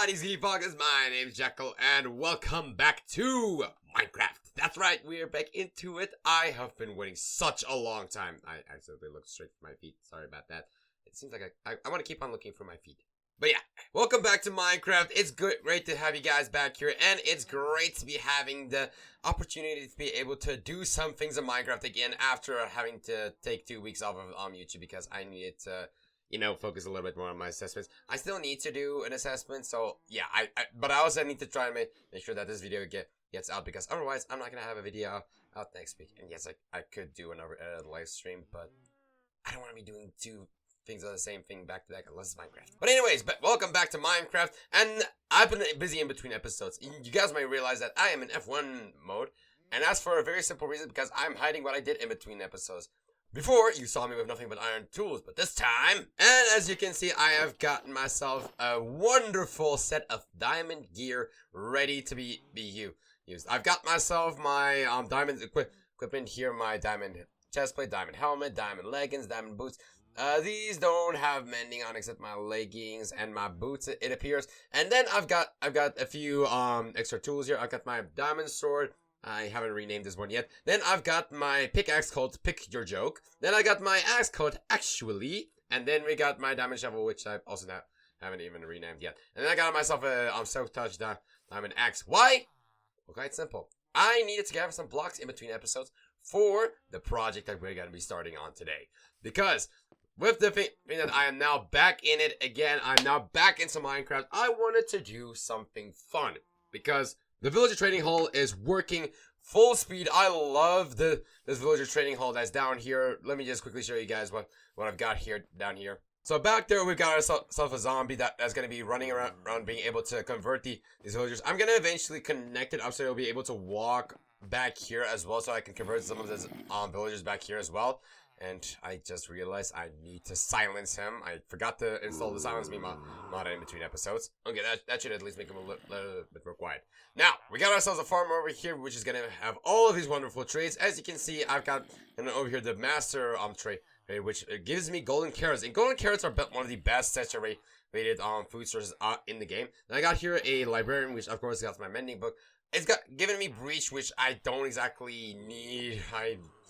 everybody's JakkalsFox. My name's Jackal, and welcome back to Minecraft. That's right, we're back into it. I have been waiting such a long time. I accidentally looked straight for my feet. Sorry about that. It seems like I want to keep on looking for my feet. But yeah, welcome back to Minecraft. It's great to have you guys back here, and it's great to be having the opportunity to be able to do some things in Minecraft again after having to take 2 weeks off of YouTube because I needed to, focus a little bit more on my assessments. I still need to do an assessment, so yeah, but I also need to try and make sure that this video gets out because otherwise I'm not gonna have a video out next week. And yes, I could do another live stream, but I don't want to be doing two things are the same thing back to back unless it's Minecraft. But anyways, welcome back to Minecraft, and I've been busy in between episodes. You guys might realize that I am in F1 mode, and that's for a very simple reason, because I'm hiding what I did in between episodes. Before, you saw me with nothing but iron tools, but this time, and as you can see, I have gotten myself a wonderful set of diamond gear ready to be used. I've got myself my diamond equipment here, my diamond chestplate, diamond helmet, diamond leggings, diamond boots. These don't have mending on except my leggings and my boots, it appears. And then I've got a few extra tools here. I've got my diamond sword. I haven't renamed this one yet. Then I've got my pickaxe called Pick Your Joke. Then I got my axe called Actually. And then we got my diamond shovel, which I also haven't even renamed yet. And then I got myself a Silk Touch diamond axe. Why? Well, quite simple. I needed to gather some blocks in between episodes for the project that we're going to be starting on today. Because with the thing that I am now back in it again, I'm now back into Minecraft, I wanted to do something fun. Because the villager trading hall is working full speed. I love this villager trading hall that's down here. Let me just quickly show you guys what I've got here down here. So back there, we've got ourselves a zombie that's going to be running around being able to convert these villagers. I'm going to eventually connect it up so he'll be able to walk back here as well, so I can convert some of those villagers back here as well. And I just realized I need to silence him. I forgot to install the silence me mod in between episodes. Okay, that should at least make him a little bit more quiet. Now, we got ourselves a farm over here, which is going to have all of these wonderful trades. As you can see, I've got over here the master trade, which gives me golden carrots. And golden carrots are one of the best saturated food sources in the game. And I got here a librarian, which of course got my mending book. It's given me breach, which I don't exactly need.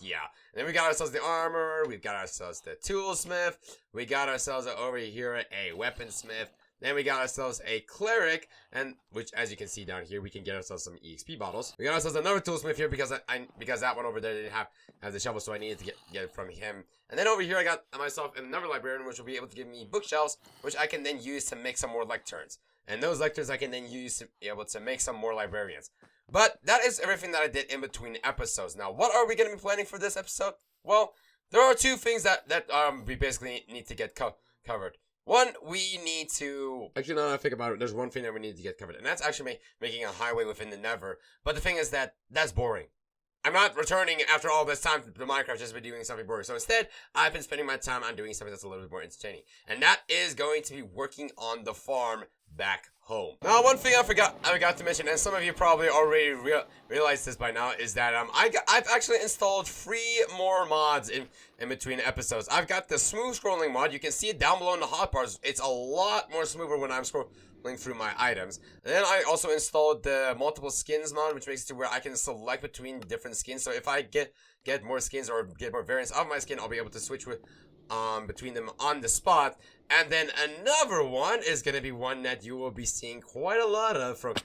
Yeah. And then we got ourselves the armor. We've got ourselves the toolsmith. We got ourselves over here a weaponsmith. Then we got ourselves a cleric, and which, as you can see down here, we can get ourselves some EXP bottles. We got ourselves another toolsmith here because that one over there didn't have the shovel, so I needed to get it from him. And then over here, I got myself another librarian, which will be able to give me bookshelves, which I can then use to make some more lecterns. And those lecterns I can then use to be able to make some more librarians. But that is everything that I did in between episodes. Now, what are we going to be planning for this episode? Well, there are two things that we basically need to get covered. One, we need to... Actually, now that I think about it, there's one thing that we need to get covered. And that's actually making a highway within the Nether. But the thing is that's boring. I'm not returning after all this time to Minecraft just by doing something boring. So instead, I've been spending my time on doing something that's a little bit more entertaining. And that is going to be working on the farm back home. Now, one thing I forgot to mention, and some of you probably already realized this by now, is that I've actually installed 3 more mods in between episodes. I've got the smooth scrolling mod. You can see it down below in the hotbars. It's a lot more smoother when I'm scrolling through my items. And then I also installed the multiple skins mod, which makes it to where I can select between different skins. So if I get more skins or get more variants of my skin, I'll be able to switch between them on the spot. And then another one is going to be one that you will be seeing quite a lot of from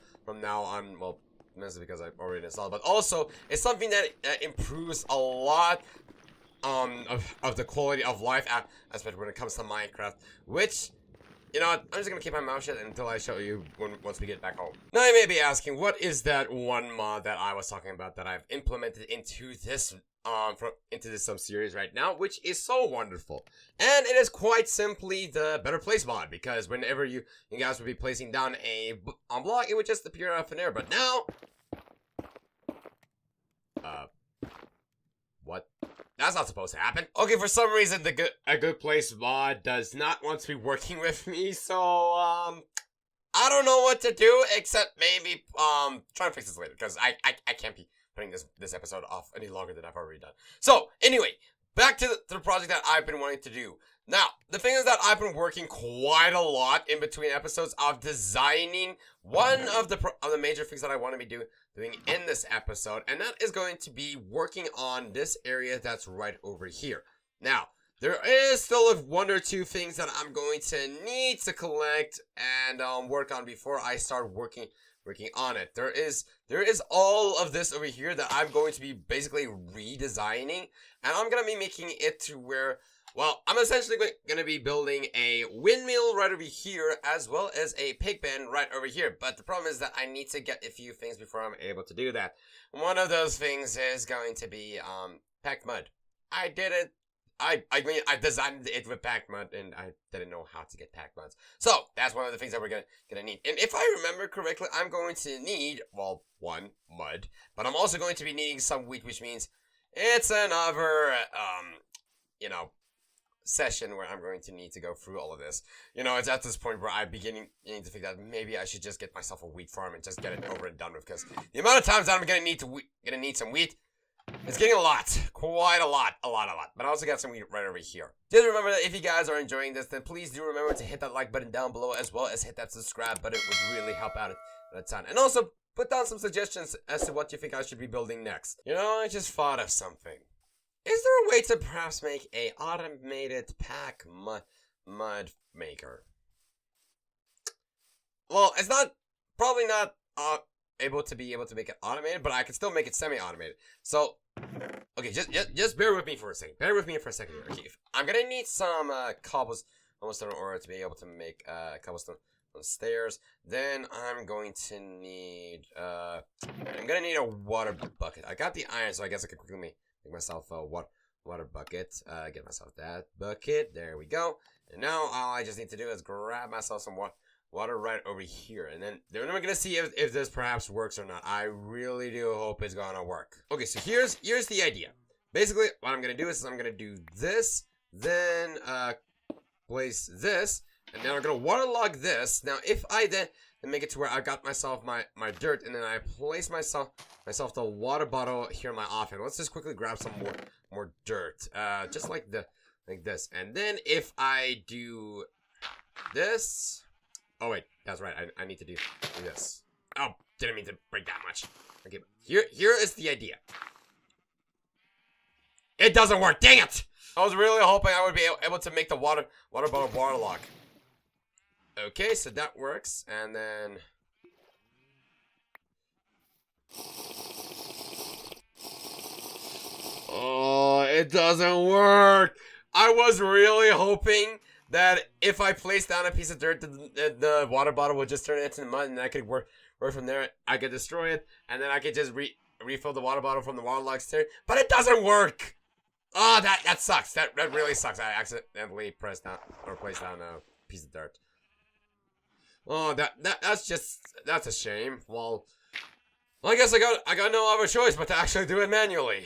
now on. Well, mostly because I've already installed, but also it's something that improves a lot of the quality of life aspect when it comes to Minecraft, which, you know what, I'm just going to keep my mouth shut until I show you once we get back home. Now, you may be asking, what is that one mod that I was talking about that I've implemented into this sub-series right now, which is so wonderful? And it is quite simply the Better Place mod, because whenever you guys would be placing down a block, it would just appear out of thin air. But now, what? That's not supposed to happen. Okay, for some reason, a good place mod does not want to be working with me, so I don't know what to do except maybe try and fix this later, because I can't be putting this episode off any longer than I've already done. So, anyway, back to the project that I've been wanting to do. Now, the thing is that I've been working quite a lot in between episodes of designing one of the major things that I want to be doing in this episode, and that is going to be working on this area that's right over here. Now, there is still one or two things that I'm going to need to collect and work on before I start working on it. There is all of this over here that I'm going to be basically redesigning, and I'm going to be making it to where, well, I'm essentially going to be building a windmill right over here, as well as a pig pen right over here. But the problem is that I need to get a few things before I'm able to do that. One of those things is going to be packed mud. I did it. I mean, I designed it with packed mud, and I didn't know how to get packed muds. So, that's one of the things that we're gonna need. And if I remember correctly, I'm going to need, well, one, mud. But I'm also going to be needing some wheat, which means it's another, you know, session where I'm going to need to go through all of this. You know, it's at this point where I'm beginning to think that maybe I should just get myself a wheat farm and just get it over and done with, because the amount of times that I'm gonna need some wheat, it's getting a lot. Quite a lot. But I also got some wheat right over here. Just remember that if you guys are enjoying this, then please do remember to hit that like button down below, as well as hit that subscribe button. It would really help out a ton. And also, put down some suggestions as to what you think I should be building next. You know, I just thought of something. Is there a way to perhaps make a automated pack mud maker? Well, it's probably not able to make it automated, but I can still make it semi-automated. So, okay, just bear with me for a second. Bear with me for a second here. Okay, I'm gonna need some cobblestone in order to be able to make cobblestone stairs. Then I'm going to need a water bucket. I got the iron, so I guess I can quickly make myself a water bucket. Get myself that bucket. There we go. And now all I just need to do is grab myself some water right over here, and then we're gonna see if this perhaps works or not. I really do hope it's gonna work. Okay, so here's the idea. Basically, what I'm gonna do is I'm gonna do this, then place this, and then I'm gonna waterlog this. Now, if I then make it to where I got myself my dirt, and then I place myself the water bottle here in my offhand. Let's just quickly grab some more dirt, just like this, and then if I do this. Oh wait, that's right. I need to do this. Oh, didn't mean to break that much. Okay, here is the idea. It doesn't work. Dang it! I was really hoping I would be able to make the water bottle waterlog. Okay, so that works, and then. Oh, it doesn't work. I was really hoping that if I place down a piece of dirt, the water bottle would just turn it into mud, and I could work from there. I could destroy it, and then I could just refill the water bottle from the waterlogged stair. But it doesn't work. Oh, that sucks. That really sucks. I accidentally placed down a piece of dirt. Oh, that's a shame. Well, I guess I got no other choice but to actually do it manually.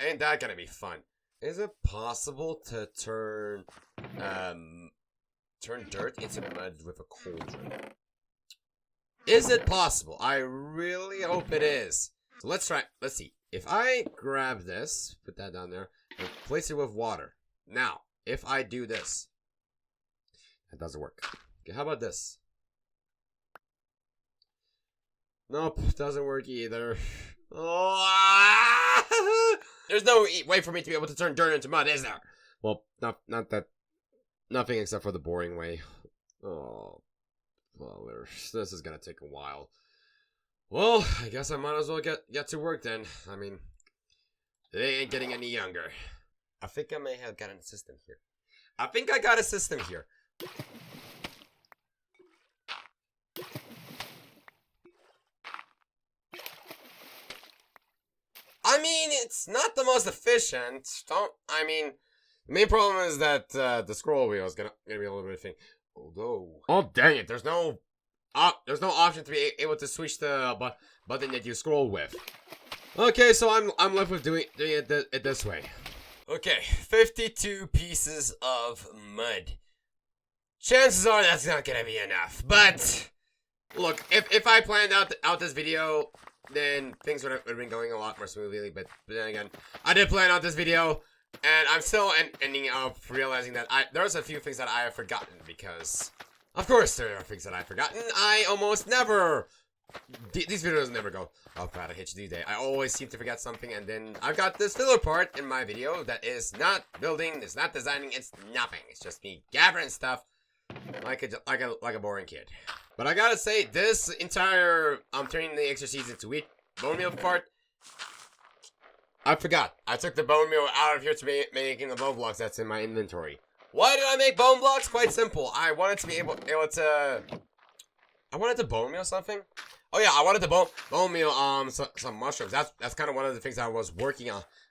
Ain't that gonna be fun? Is it possible to turn dirt into mud with a cauldron? Is it possible? I really hope it is. So let's try. Let's see. If I grab this, put that down there, and place it with water. Now, if I do this, that doesn't work. Okay, how about this? Nope, doesn't work either. Oh, there's no way for me to be able to turn dirt into mud, is there? Well, not that. Nothing except for the boring way. Oh, well, this is gonna take a while. Well, I guess I might as well get to work then. I mean, they ain't getting any younger. I think I may have got a system here. I think I got a system here. I mean, it's not the most efficient. The main problem is that the scroll wheel is gonna be a little bit of a thing. Although, oh dang it, there's no option to be able to switch the button that you scroll with. Okay, so I'm left with doing it this way. Okay, 52 pieces of mud. Chances are that's not gonna be enough. But look, if I planned out this video, then things would have been going a lot more smoothly. But then again, I did plan out this video And I'm still ending up realizing that there's a few things that I have forgotten because, of course, there are things that I've forgotten. I almost never. These videos never go off at a HD day. I always seem to forget something, and then I've got this filler part in my video that is not building, it's not designing, it's nothing. It's just me gathering stuff like a boring kid. But I gotta say, this entire turning the extra seeds into wheat bone meal part, I forgot. I took the bone meal out of here to be making the bone blocks that's in my inventory. Why did I make bone blocks? Quite simple. I wanted to be able to. I wanted to bone meal something. Oh yeah, I wanted to bone meal some mushrooms. That's kind of one of the things I was working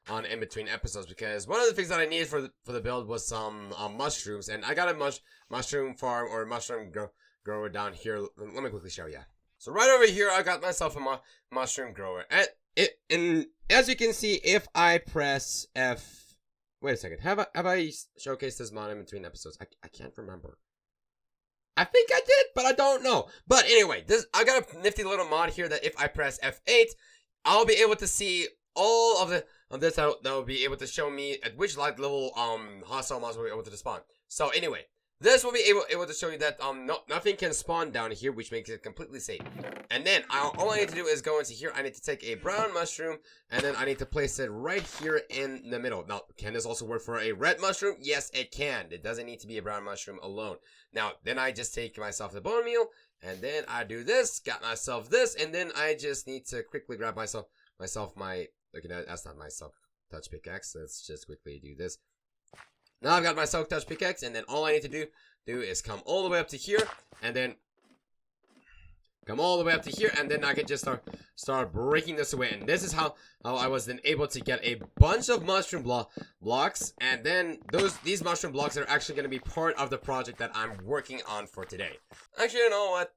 on in between episodes, because one of the things that I needed for the build was some mushrooms, and I got a mushroom farm or mushroom grower down here. Let me quickly show you. So right over here, I got myself a mushroom grower, and as you can see, if I press F, wait a second, have I showcased this mod in between episodes? I can't remember. I think I did, but I don't know. But anyway, I got a nifty little mod here that if I press F8, I'll be able to see all of this that will be able to show me at which level hostile mobs will be able to spawn. So anyway, this will be able to show you that nothing can spawn down here, which makes it completely safe. And then all I need to do is go into here. I need to take a brown mushroom, and then I need to place it right here in the middle. Now, can this also work for a red mushroom? Yes, it can. It doesn't need to be a brown mushroom alone. Now, then I just take myself the bone meal, and then I do this, got myself this, and then I just need to quickly grab myself my, okay, that's not my silk touch pickaxe. Let's just quickly do this. Now I've got my silk touch pickaxe, and then all I need to do is come all the way up to here, and then come all the way up to here, and then I can just start breaking this away. And this is how I was then able to get a bunch of mushroom blocks, and then these mushroom blocks are actually going to be part of the project that I'm working on for today. Actually, you know what?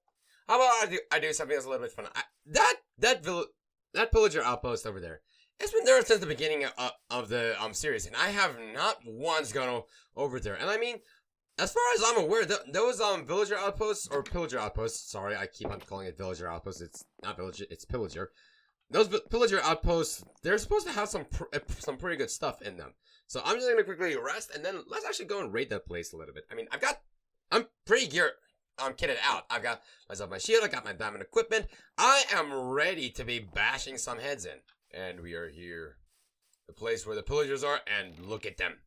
How about I do something that's a little bit fun? That pillager outpost over there, it's been there since the beginning of the series, and I have not once gone over there. And I mean, as far as I'm aware, those villager outposts, or pillager outposts, sorry, I keep on calling it villager outposts, it's not villager, it's pillager. Those pillager outposts, they're supposed to have some pretty good stuff in them. So I'm just gonna quickly rest, and then let's actually go and raid that place a little bit. I mean, I'm pretty kitted out. I've got myself my shield, I got my diamond equipment. I am ready to be bashing some heads in. And we are here, the place where the pillagers are, and look at them.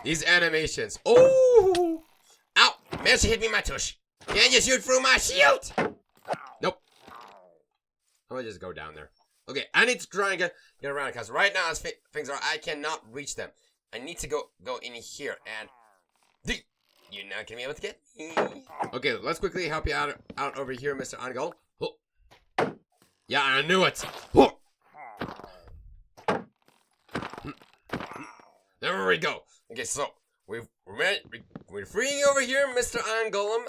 These animations. Oh! Ow! Managed to hit me in my tush. Can you shoot through my shield? Nope. I'm gonna just go down there. Okay, I need to try and get around it, because right now, as things are, I cannot reach them. I need to go in here, and you're not gonna be able to get me. Okay, let's quickly help you out over here, Mr. Angol. Oh. Yeah, I knew it. Oh. There we go. Okay, so we're freeing over here, Mr. Angolum.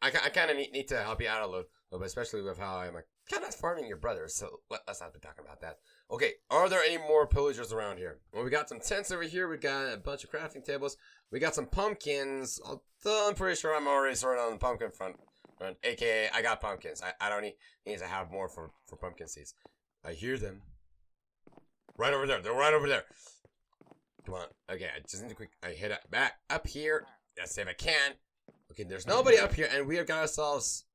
I kind of need to help you out a little bit, especially with how I'm kind of farming your brother. So let's not be talking about that. Okay, are there any more pillagers around here? Well, we got some tents over here. We got a bunch of crafting tables. We got some pumpkins. Although I'm pretty sure I'm already sorted on the pumpkin front. AKA, I got pumpkins. I don't need to have more for pumpkin seeds. I hear them. Right over there. They're right over there. Come on. Okay, I just need to I hit it back up here. Let's see if I can. Okay, there's nobody up here, and we have got ourselves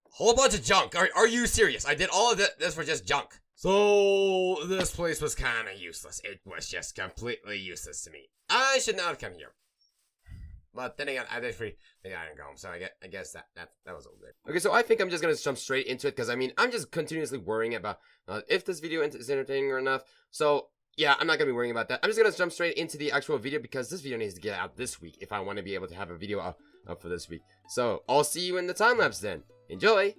a whole bunch of junk. Are you serious? I did all of this for just junk. So, this place was kind of useless. It was just completely useless to me. I should not have come here. But then again, I did free the iron golem, so I guess that was all good. Okay, so I think I'm just gonna jump straight into it, because I mean, I'm just continuously worrying about if this video is entertaining or enough. So yeah, I'm not gonna be worrying about that. I'm just gonna jump straight into the actual video, because this video needs to get out this week if I want to be able to have a video up for this week. So I'll see you in the time lapse then. Enjoy.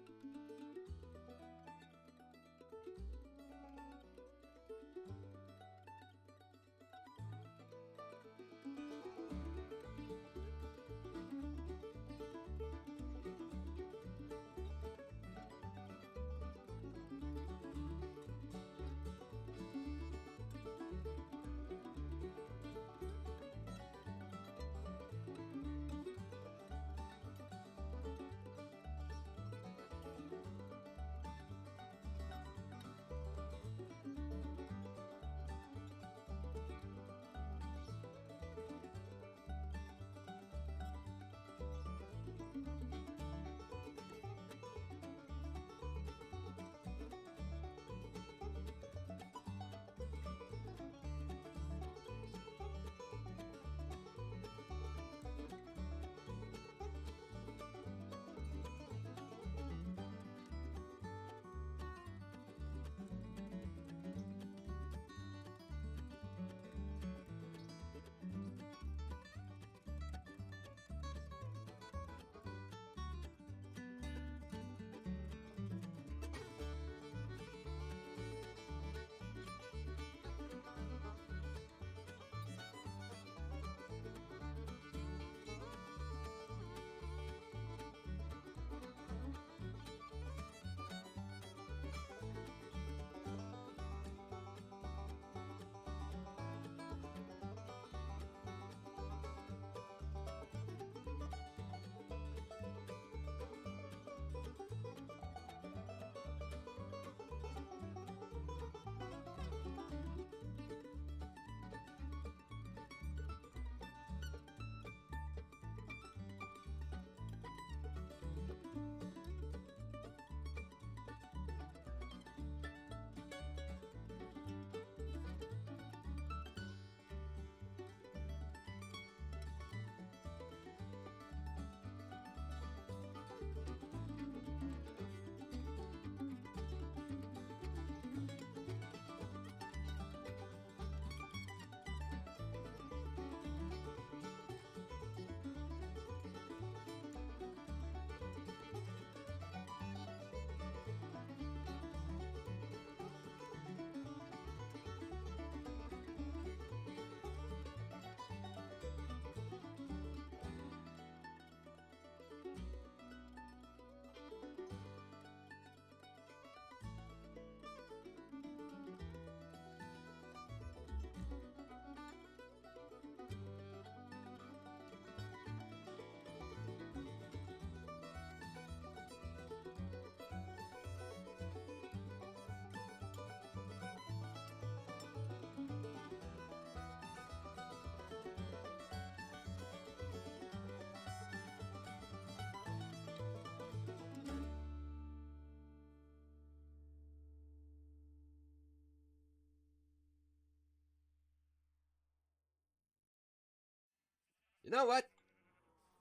You know what?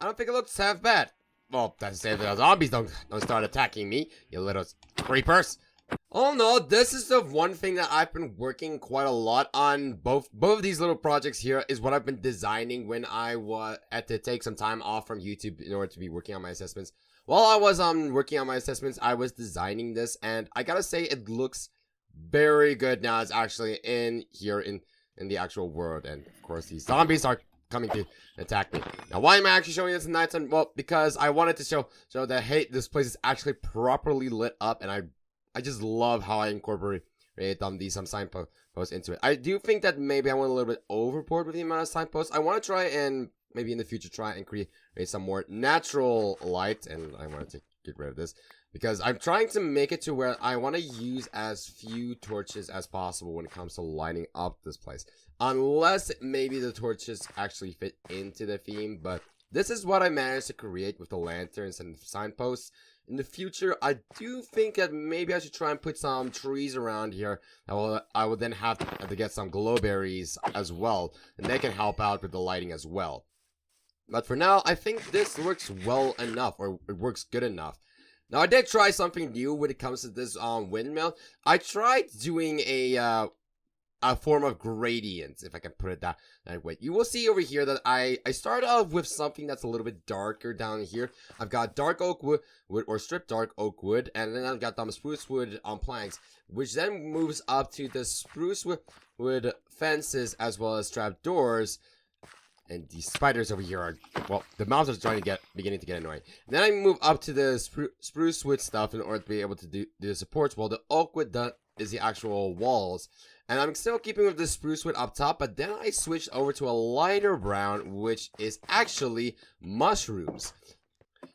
I don't think it looks half bad. Well, that's to say the zombies don't start attacking me, you little creepers. Oh no, this is the one thing that I've been working quite a lot on. Both of these little projects here is what I've been designing when I had to take some time off from YouTube in order to be working on my assessments. While I was working on my assessments, I was designing this, and I gotta say it looks very good now. It's actually in here in the actual world, and of course these zombies are coming to attack me. Now, why am I actually showing this in nighttime? Well, because I wanted to show that, hey, this place is actually properly lit up, and I just love how I incorporate these signposts into it. I do think that maybe I went a little bit overboard with the amount of signposts. I want to try and maybe in the future try and create some more natural light, and I wanted to get rid of this because I'm trying to make it to where I want to use as few torches as possible when it comes to lighting up this place. Unless maybe the torches actually fit into the theme, but this is what I managed to create with the lanterns and signposts. In the future, I do think that maybe I should try and put some trees around here. I will then have to get some glowberries as well, and they can help out with the lighting as well. But for now, I think this works well enough, or it works good enough. Now, I did try something new when it comes to this windmill. I tried doing a form of gradient, if I can put it that way. You will see over here that I started off with something that's a little bit darker down here. I've got dark oak wood or stripped dark oak wood, and then I've got spruce wood on planks, which then moves up to the spruce wood fences as well as trap doors. And these spiders over here are, well, the monsters are beginning to get annoying. Then I move up to the spruce wood stuff in order to be able to do the supports, while the oak wood is the actual walls. And I'm still keeping with the spruce wood up top, but then I switched over to a lighter brown, which is actually mushrooms.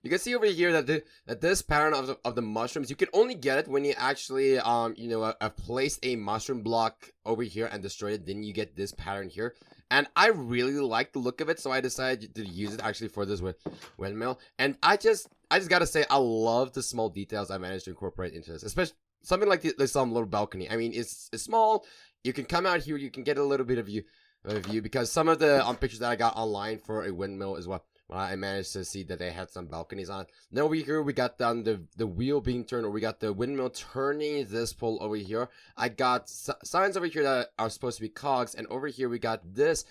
You can see over here that this pattern of the mushrooms, you can only get it when you actually have placed a mushroom block over here and destroyed it. Then you get this pattern here, and I really like the look of it, so I decided to use it actually for this windmill. And I just gotta say, I love the small details I managed to incorporate into this, especially something like this little balcony. I mean, it's small. You can come out here, you can get a little bit of view because some of the pictures that I got online for a windmill is what I managed to see that they had some balconies on. Then over here we got the wheel being turned, or we got the windmill turning this pole over here. I got signs over here that are supposed to be cogs, and over here we got these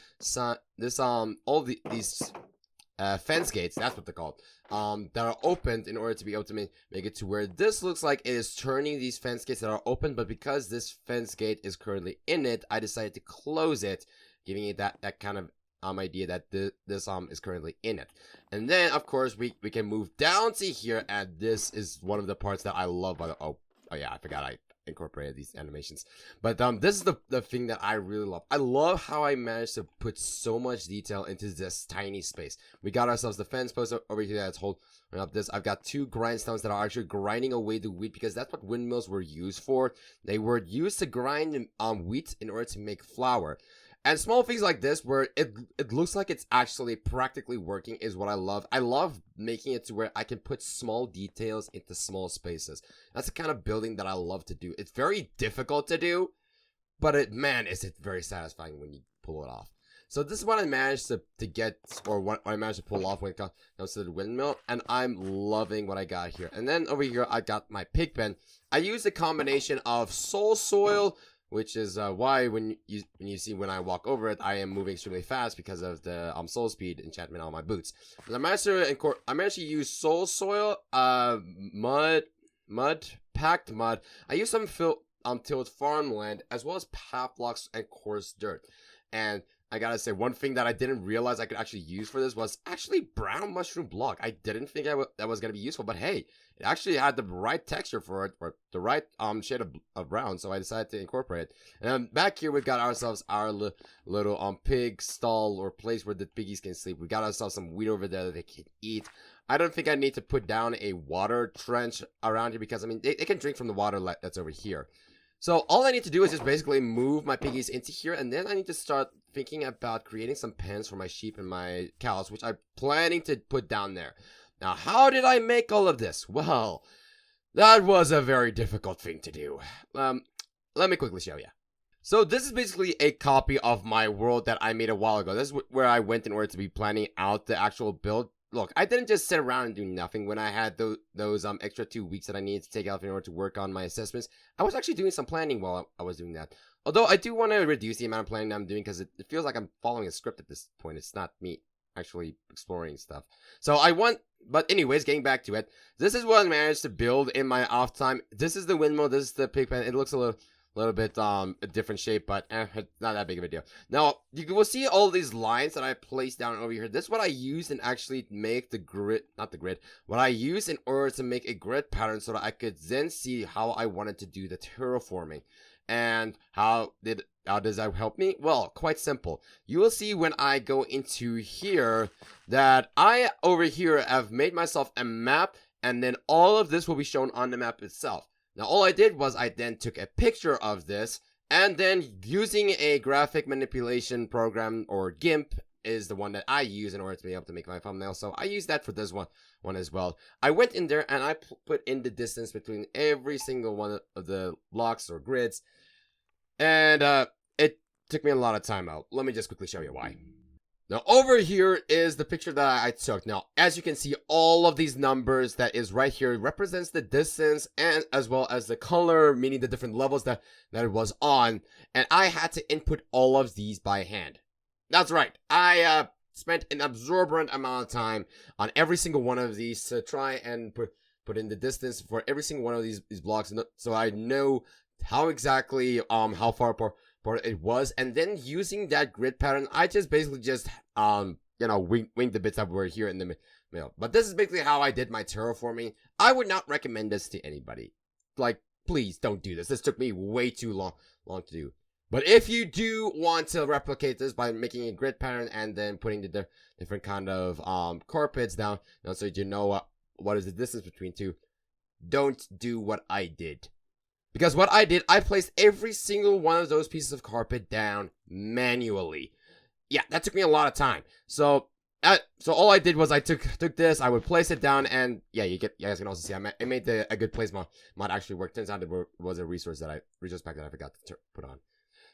fence gates, that's what they're called, that are opened in order to be able to make it to where this looks like it is turning these fence gates that are open, but because this fence gate is currently in it, I decided to close it, giving it that kind of idea that this is currently in it. And then of course we can move down to here, and this is one of the parts that I love by the oh yeah, I forgot I incorporated these animations, but this is the thing that I really love. I love how I managed to put so much detail into this tiny space. We got ourselves the fence post over here that's holding up this. I've got two grindstones that are actually grinding away the wheat, because that's what windmills were used for. They were used to grind wheat in order to make flour. And small things like this, where it looks like it's actually practically working, is what I love. I love making it to where I can put small details into small spaces. That's the kind of building that I love to do. It's very difficult to do, but man, is it very satisfying when you pull it off. So this is what I managed to get, or what I managed to pull off when it comes to the windmill, and I'm loving what I got here. And then over here, I got my pig pen. I used a combination of soul soil, which is why when you see when I walk over it, I am moving extremely fast because of the soul speed enchantment on my boots. But I managed to use soul soil, packed mud. I used some tilled farmland, as well as path blocks and coarse dirt. And I gotta say, one thing that I didn't realize I could actually use for this was actually brown mushroom block. I didn't think that was gonna be useful, but hey, it actually had the right texture for it, or the right shade of brown, so I decided to incorporate it. And then back here, we've got ourselves our little pig stall, or place where the piggies can sleep. We got ourselves some wheat over there that they can eat. I don't think I need to put down a water trench around here, because I mean, they can drink from the water that's over here. So all I need to do is just basically move my piggies into here, and then I need to start thinking about creating some pens for my sheep and my cows, which I'm planning to put down there. Now, how did I make all of this? Well, that was a very difficult thing to do. Let me quickly show you. So this is basically a copy of my world that I made a while ago. This is where I went in order to be planning out the actual build. Look, I didn't just sit around and do nothing when I had those extra 2 weeks that I needed to take out in order to work on my assessments. I was actually doing some planning while I was doing that. Although I do want to reduce the amount of planning that I'm doing because it feels like I'm following a script at this point. It's not me actually exploring stuff. But anyways, getting back to it. This is what I managed to build in my off time. This is the windmill. This is the pig pen. It looks a little bit a different shape, but it's not that big of a deal. Now you will see all these lines that I placed down over here. This is what I used and actually make the grid, not the grid, what I used in order to make a grid pattern so that I could then see how I wanted to do the terraforming. And how does that help me? Well, quite simple. You will see when I go into here that I over here have made myself a map, and then all of this will be shown on the map itself. Now, all I did was I then took a picture of this, and then using a graphic manipulation program, or GIMP is the one that I use in order to be able to make my thumbnail. So I use that for this one as well. I went in there and I put in the distance between every single one of the blocks or grids, and it took me a lot of time out. Let me just quickly show you why. Now, over here is the picture that I took. Now, as you can see, all of these numbers that is right here represents the distance and as well as the color, meaning the different levels that it was on. And I had to input all of these by hand. That's right. I spent an absorbent amount of time on every single one of these to try and put in the distance for every single one of these blocks, so I know how exactly how far apart it was. And then using that grid pattern, I just basically wing the bits that were here in the middle. But this is basically how I did my terraforming. I would not recommend this to anybody. Like, please don't do this. This took me way too long to do. But if you do want to replicate this by making a grid pattern and then putting the different kind of carpets down, so you know what is the distance between two, don't do what I did. Because what I did, I placed every single one of those pieces of carpet down manually. Yeah, that took me a lot of time. So all I did was I took this, I would place it down, and yeah, you guys can also see I made a good place mod actually work. Turns out it was a resource pack that I forgot to put on.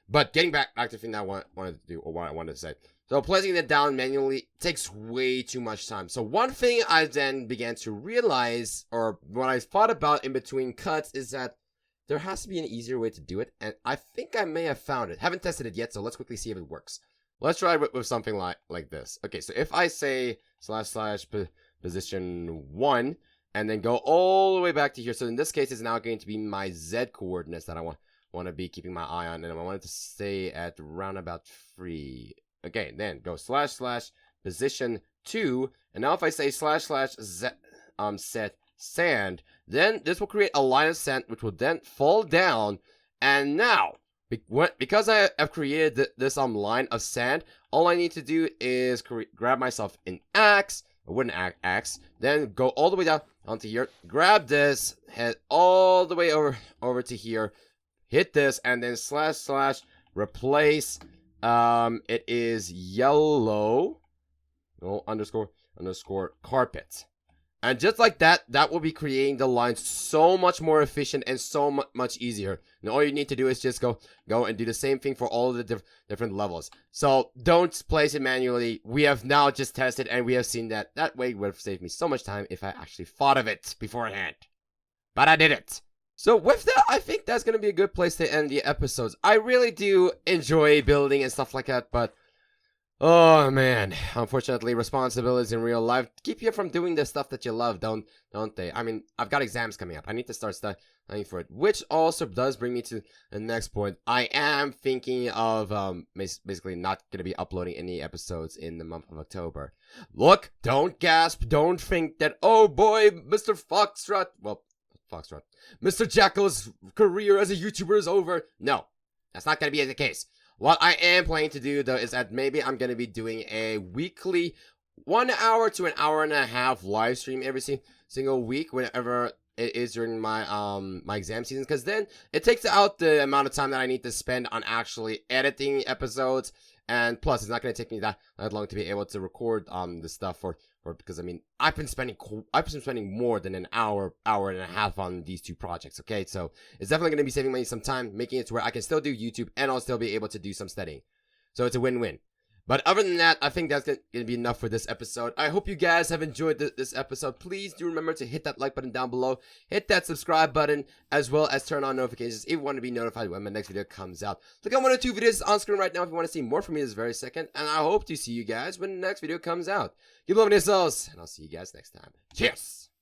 But getting back to the thing that I wanted to do, or what I wanted to say. So placing it down manually takes way too much time. So one thing I then began to realize, or what I thought about in between cuts, is that there has to be an easier way to do it, and I think I may have found it. Haven't tested it yet, so let's quickly see if it works. Let's try with something like this. Okay, so if I say / position 1, and then go all the way back to here, so in this case, it's now going to be my Z coordinates that I want to be keeping my eye on, and I want it to stay at around about 3. Okay, then go / position 2, and now if I say / Z set sand, then this will create a line of sand which will then fall down. And now because I have created this line of sand, all I need to do is grab myself an axe, a wooden axe, then go all the way down onto here, grab this, head all the way over to here, hit this, and then / replace it is yellow underscore carpet. And just like that, that will be creating the lines so much more efficient and so much easier. And all you need to do is just go and do the same thing for all of the different levels. So don't place it manually. We have now just tested, and we have seen that way would have saved me so much time if I actually thought of it beforehand. But I didn't. So with that, I think that's going to be a good place to end the episodes. I really do enjoy building and stuff like that, but oh man, unfortunately, responsibilities in real life keep you from doing the stuff that you love, don't they? I mean, I've got exams coming up. I need to start studying for it, which also does bring me to the next point. I am thinking of basically not going to be uploading any episodes in the month of October. Look, don't gasp, don't think that, oh boy, Mr. Foxtrot, Mr. Jakkal's career as a YouTuber is over. No, that's not going to be the case. What I am planning to do, though, is that maybe I'm going to be doing a weekly 1 hour to an hour and a half live stream every single week whenever it is during my my exam season, because then it takes out the amount of time that I need to spend on actually editing episodes, and plus it's not going to take me that long to be able to record the stuff for because I mean I've been spending more than an hour and a half on these two projects. Okay, so it's definitely going to be saving me some time, making it to where I can still do YouTube and I'll still be able to do some studying. So it's a win-win. But other than that, I think that's going to be enough for this episode. I hope you guys have enjoyed this episode. Please do remember to hit that like button down below. Hit that subscribe button, as well as turn on notifications if you want to be notified when my next video comes out. Look at one or two videos on screen right now if you want to see more from me this very second. And I hope to see you guys when the next video comes out. Keep loving yourselves, and I'll see you guys next time. Cheers!